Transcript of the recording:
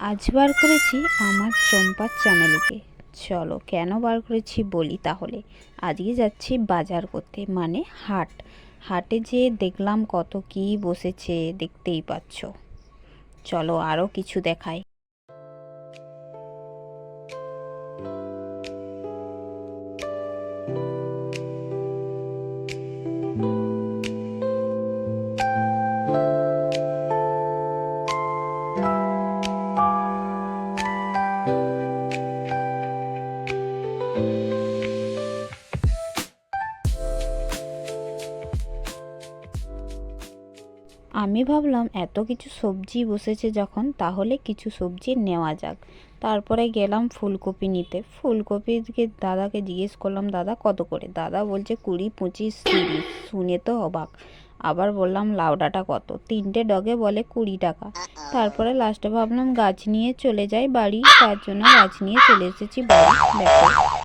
আজ বার করেছি আমার চম্পার চ্যানেলকে। চলো কেন বার করেছি বলি তাহলে। আজকে যাচ্ছি বাজার করতে, মানে হাট। হাটে যেয়ে দেখলাম কত কি বসেছে, দেখতেই পাচ্ছ। চলো আরও কিছু দেখাই। আমি ভাবলাম এত কিছু সবজি বসেছে যখন, তাহলে কিছু সবজি নেওয়া যাক। তারপরে গেলাম ফুলকপি নিতে। ফুলকপিকে দাদাকে জিজ্ঞেস করলাম, দাদা কত করে? দাদা বলছে 20, 25, 30। শুনে তো অবাক। আবার বললাম লাউ ডাঁটা কত? 3টে ডগে বলে 20 টাকা। তারপরে লাস্টে ভাবলাম গাছ নিয়ে চলে যাই বাড়ি, তার জন্য গাছ নিয়ে চলে এসেছি বাড়ি। দেখো